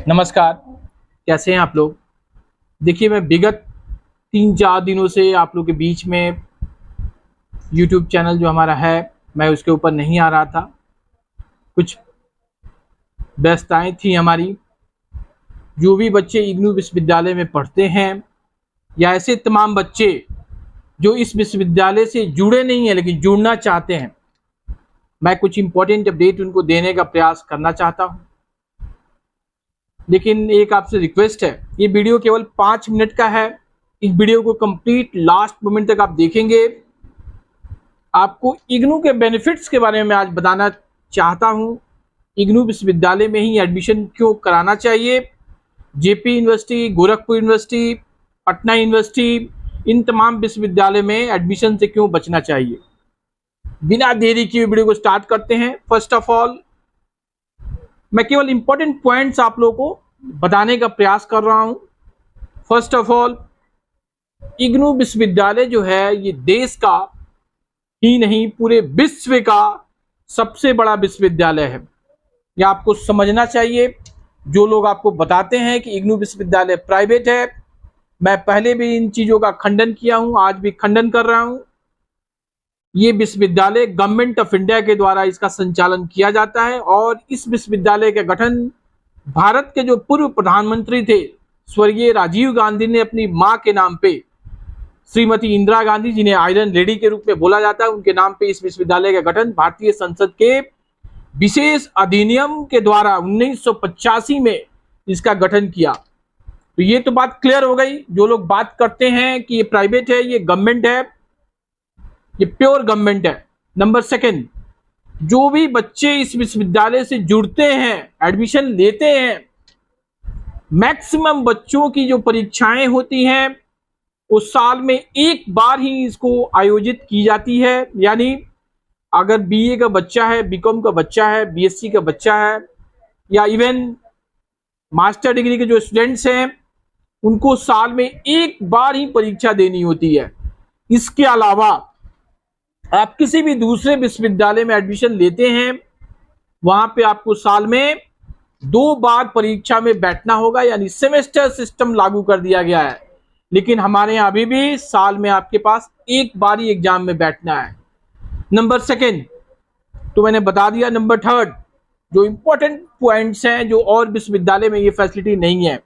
नमस्कार। कैसे हैं आप लोग। देखिए, मैं विगत 3-4 दिनों से आप लोग के बीच में यूट्यूब चैनल जो हमारा है, मैं उसके ऊपर नहीं आ रहा था। कुछ व्यस्तताएं थी हमारी। जो भी बच्चे इग्नू विश्वविद्यालय में पढ़ते हैं या ऐसे तमाम बच्चे जो इस विश्वविद्यालय से जुड़े नहीं हैं लेकिन जुड़ना चाहते हैं, मैं कुछ इंपॉर्टेंट अपडेट उनको देने का प्रयास करना चाहता हूं। लेकिन एक आपसे रिक्वेस्ट है, ये वीडियो केवल 5 मिनट का है। इस वीडियो को कंप्लीट लास्ट मोमेंट तक आप देखेंगे। आपको इग्नू के बेनिफिट्स के बारे में आज बताना चाहता हूं। इग्नू विश्वविद्यालय में ही एडमिशन क्यों कराना चाहिए, JP university, Gorakhpur university, Patna university, इन तमाम विश्वविद्यालय में एडमिशन से क्यों बचना चाहिए। बिना देरी किए वीडियो को स्टार्ट करते हैं। फर्स्ट ऑफ ऑल, मैं केवल इंपॉर्टेंट पॉइंट्स आप लोगों को बताने का प्रयास कर रहा हूं। फर्स्ट ऑफ ऑल, इग्नू विश्वविद्यालय जो है ये देश का ही नहीं पूरे विश्व का सबसे बड़ा विश्वविद्यालय है। यह आपको समझना चाहिए। जो लोग आपको बताते हैं कि इग्नू विश्वविद्यालय प्राइवेट है, मैं पहले भी इन चीजों का खंडन किया हूं, आज भी खंडन कर रहा हूं। ये विश्वविद्यालय गवर्नमेंट ऑफ इंडिया के द्वारा इसका संचालन किया जाता है और इस विश्वविद्यालय का गठन भारत के जो पूर्व प्रधानमंत्री थे स्वर्गीय राजीव गांधी ने अपनी मां के नाम पे, श्रीमती इंदिरा गांधी जिन्हें आयरन लेडी के रूप में बोला जाता है, उनके नाम पे इस विश्वविद्यालय का गठन भारतीय संसद के विशेष अधिनियम के द्वारा 1985 में इसका गठन किया। तो ये तो बात क्लियर हो गई। जो लोग बात करते हैं कि ये प्राइवेट है, ये गवर्नमेंट है, ये प्योर गवर्नमेंट है। नंबर सेकंड, जो भी बच्चे इस विश्वविद्यालय से जुड़ते हैं, एडमिशन लेते हैं, मैक्सिमम बच्चों की जो परीक्षाएं होती हैं उस साल में एक बार ही इसको आयोजित की जाती है। यानी अगर बीए का बच्चा है, बीकॉम का बच्चा है, बीएससी का बच्चा है या इवन मास्टर डिग्री के जो स्टूडेंट्स हैं, उनको साल में एक बार ही परीक्षा देनी होती है। इसके अलावा आप किसी भी दूसरे विश्वविद्यालय में एडमिशन लेते हैं, वहां पे आपको साल में 2 बार परीक्षा में बैठना होगा, यानी सेमेस्टर सिस्टम लागू कर दिया गया है। लेकिन हमारे यहाँ अभी भी साल में आपके पास एक बार ही एग्जाम में बैठना है। नंबर सेकंड तो मैंने बता दिया। नंबर थर्ड, जो इंपॉर्टेंट पॉइंट्स हैं जो और विश्वविद्यालय में ये फैसिलिटी नहीं है।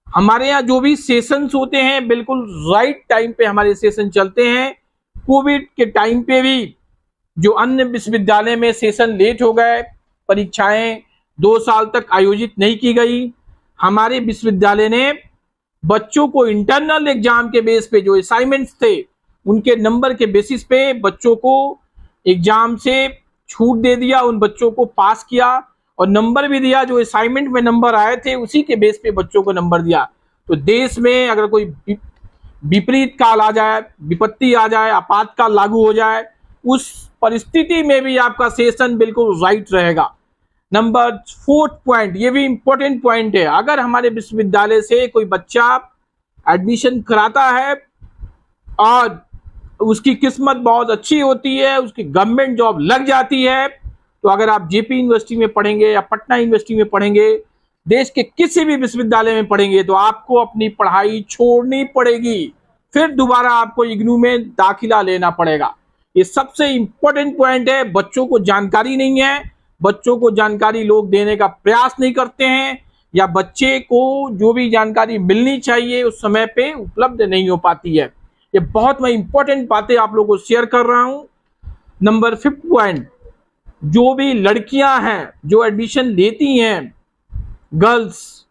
हमारे यहाँ जो भी सेशंस होते हैं बिल्कुल राइट टाइम पे हमारे सेशन चलते हैं। कोविड के टाइम पे भी जो अन्य विश्वविद्यालय में सेशन लेट हो गए, परीक्षाएं 2 साल तक आयोजित नहीं की गई, हमारे विश्वविद्यालय ने बच्चों को इंटरनल एग्जाम के बेस पे जो असाइनमेंट्स थे उनके नंबर के बेसिस पे बच्चों को एग्जाम से छूट दे दिया, उन बच्चों को पास किया और नंबर भी दिया। जो असाइनमेंट में नंबर आए थे उसी के बेस पे बच्चों को नंबर दिया। तो देश में अगर कोई विपरीत काल आ जाए, विपत्ति आ जाए, आपातकाल लागू हो जाए, उस परिस्थिति में भी आपका सेशन बिल्कुल राइट रहेगा। नंबर 4th पॉइंट, ये भी इंपॉर्टेंट पॉइंट है। अगर हमारे विश्वविद्यालय से कोई बच्चा एडमिशन कराता है और उसकी किस्मत बहुत अच्छी होती है, उसकी गवर्नमेंट जॉब लग जाती है, तो अगर आप जेपी यूनिवर्सिटी में पढ़ेंगे या पटना यूनिवर्सिटी में पढ़ेंगे, देश के किसी भी विश्वविद्यालय में पढ़ेंगे, तो आपको अपनी पढ़ाई छोड़नी पड़ेगी, फिर दोबारा आपको इग्नू में दाखिला लेना पड़ेगा। ये सबसे इंपॉर्टेंट पॉइंट है। बच्चों को जानकारी नहीं है, बच्चों को जानकारी लोग देने का प्रयास नहीं करते हैं, या बच्चे को जो भी जानकारी मिलनी चाहिए उस समय पे उपलब्ध नहीं हो पाती है। ये बहुत मैं इंपॉर्टेंट बातें आप लोगों को शेयर कर रहा हूं। नंबर 5th पॉइंट, जो भी लड़कियां हैं जो एडमिशन लेती हैं गर्ल्स,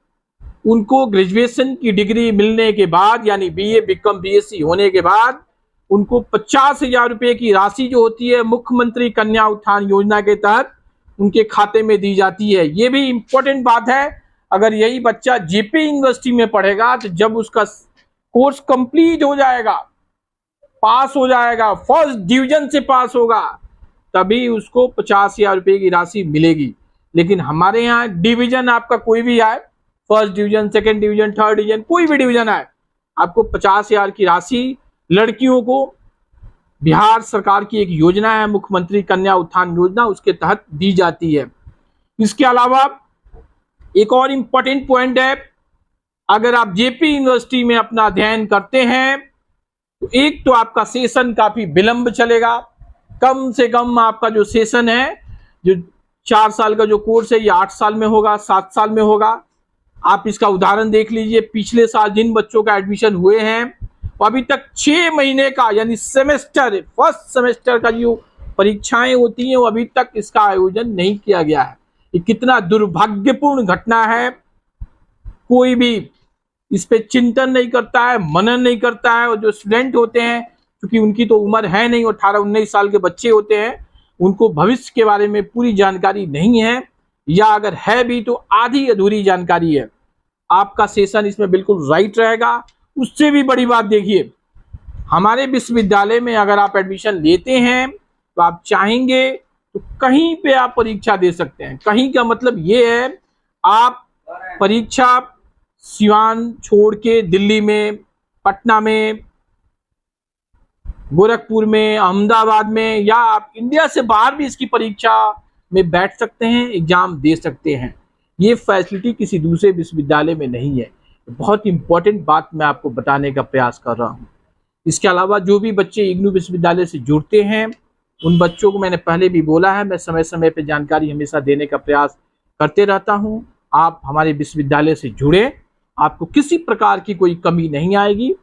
उनको ग्रेजुएशन की डिग्री मिलने के बाद, यानी बीए बीकॉम बीएससी होने के बाद, उनको 50,000 रुपए की राशि जो होती है मुख्यमंत्री कन्या उत्थान योजना के तहत उनके खाते में दी जाती है। ये भी इंपॉर्टेंट बात है। अगर यही बच्चा जेपी यूनिवर्सिटी में पढ़ेगा तो जब उसका कोर्स कंप्लीट हो जाएगा, पास हो जाएगा, फर्स्ट डिवीजन से पास होगा, तभी उसको 50,000 रुपए की राशि मिलेगी। लेकिन हमारे यहाँ डिवीजन आपका कोई भी आए, first division, second division, third division, कोई भी डिवीजन आए, आपको 50,000 की राशि लड़कियों को बिहार सरकार की एक योजना है मुख्यमंत्री कन्या उत्थान योजना, उसके तहत दी जाती है। इसके अलावा एक और इंपॉर्टेंट पॉइंट है, अगर आप जेपी यूनिवर्सिटी में अपना अध्ययन करते हैं तो एक तो आपका सेशन काफी विलंब चलेगा, कम से कम आपका जो सेशन है, जो 4 साल का जो कोर्स है, ये 8 साल में होगा, 7 साल में होगा। आप इसका उदाहरण देख लीजिए, पिछले साल जिन बच्चों का एडमिशन हुए हैं वो अभी तक 6 महीने का यानी सेमेस्टर, फर्स्ट सेमेस्टर का जो परीक्षाएं होती हैं वो अभी तक इसका आयोजन नहीं किया गया है। ये कितना दुर्भाग्यपूर्ण घटना है। कोई भी इस पे चिंतन नहीं करता है, मनन नहीं करता है। और जो स्टूडेंट होते हैं, क्योंकि उनकी तो उम्र है नहीं, 18-19 साल के बच्चे होते हैं, उनको भविष्य के बारे में पूरी जानकारी नहीं है, या अगर है भी तो आधी अधूरी जानकारी है। आपका सेशन इसमें बिल्कुल राइट रहेगा। उससे भी बड़ी बात देखिए, हमारे विश्वविद्यालय में अगर आप एडमिशन लेते हैं तो आप चाहेंगे तो कहीं पे आप परीक्षा दे सकते हैं। कहीं का मतलब ये है, आप परीक्षा सिवान छोड़ के दिल्ली में, पटना में, गोरखपुर में, अहमदाबाद में, या आप इंडिया से बाहर भी इसकी परीक्षा में बैठ सकते हैं, एग्जाम दे सकते हैं। ये फैसिलिटी किसी दूसरे विश्वविद्यालय में नहीं है। बहुत इंपॉर्टेंट बात मैं आपको बताने का प्रयास कर रहा हूँ। इसके अलावा जो भी बच्चे इग्नू विश्वविद्यालय से जुड़ते हैं, उन बच्चों को मैंने पहले भी बोला है, मैं समय समय पर जानकारी हमेशा देने का प्रयास करते रहता हूँ। आप हमारे विश्वविद्यालय से जुड़े, आपको किसी प्रकार की कोई कमी नहीं आएगी।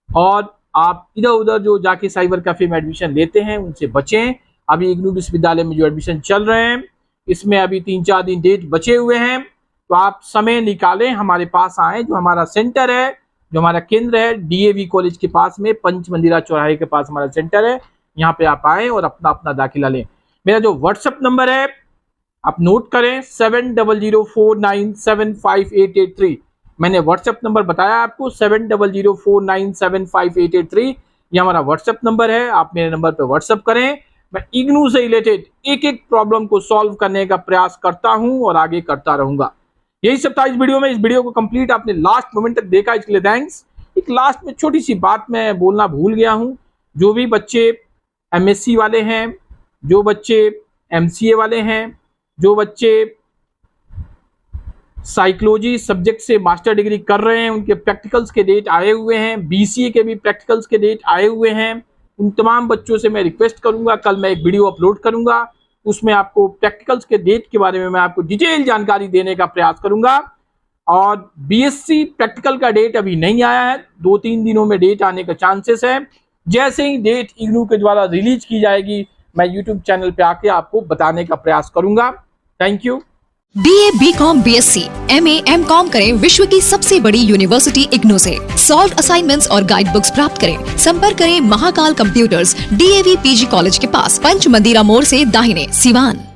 और आप इधर उधर जो जाके साइबर कैफे में एडमिशन लेते हैं उनसे बचें। अभी इग्नू विश्वविद्यालय में जो एडमिशन चल रहे हैं, इसमें अभी 3-4 दिन डेट बचे हुए हैं, तो आप समय निकालें, हमारे पास आए। जो हमारा सेंटर है, जो हमारा केंद्र है, डीएवी कॉलेज के पास में, पंच मंदिरा चौराहे के पास हमारा सेंटर है। यहाँ पे आप आए और अपना अपना दाखिला लें। मेरा जो व्हाट्सएप नंबर है आप नोट करें, 7004975883। मैंने व्हाट्सएप नंबर बताया आपको, 7004975883। ये हमारा व्हाट्सएप नंबर है। आप मेरे नंबर पे व्हाट्सएप करें। मैं इग्नू से रिलेटेड एक एक प्रॉब्लम को सॉल्व करने का प्रयास करता हूं और आगे करता रहूंगा। यही सब था इस वीडियो में। इस वीडियो को कंप्लीट आपने लास्ट मोमेंट तक देखा, इसके लिए थैंक्स। एक लास्ट में छोटी सी बात मैं बोलना भूल गया हूं। जो भी बच्चे एमएससी वाले हैं, जो बच्चे एमसीए वाले हैं, जो बच्चे साइकोलॉजी सब्जेक्ट से मास्टर डिग्री कर रहे हैं, उनके प्रैक्टिकल्स के डेट आए हुए हैं, बीसीए के भी प्रैक्टिकल्स के डेट आए हुए हैं। उन तमाम बच्चों से मैं रिक्वेस्ट करूंगा, कल मैं एक वीडियो अपलोड करूंगा, उसमें आपको प्रैक्टिकल्स के डेट के बारे में मैं आपको डिटेल जानकारी देने का प्रयास करूंगा। और बीएससी प्रैक्टिकल का डेट अभी नहीं आया है, 2-3 दिनों में डेट आने का चांसेस है। जैसे ही डेट इग्नू के द्वारा रिलीज की जाएगी, मैं यूट्यूब चैनल पे आके आपको बताने का प्रयास करूंगा। Thank you. BA, BCom, BSc, MA, MCom करें विश्व की सबसे बड़ी यूनिवर्सिटी इग्नू से। सॉल्व असाइनमेंट्स और गाइड बुक्स प्राप्त करें। संपर्क करें Mahakal computers, DAV PG college के पास, पंच मंदिरा मोड़ से दाहिने, सिवान।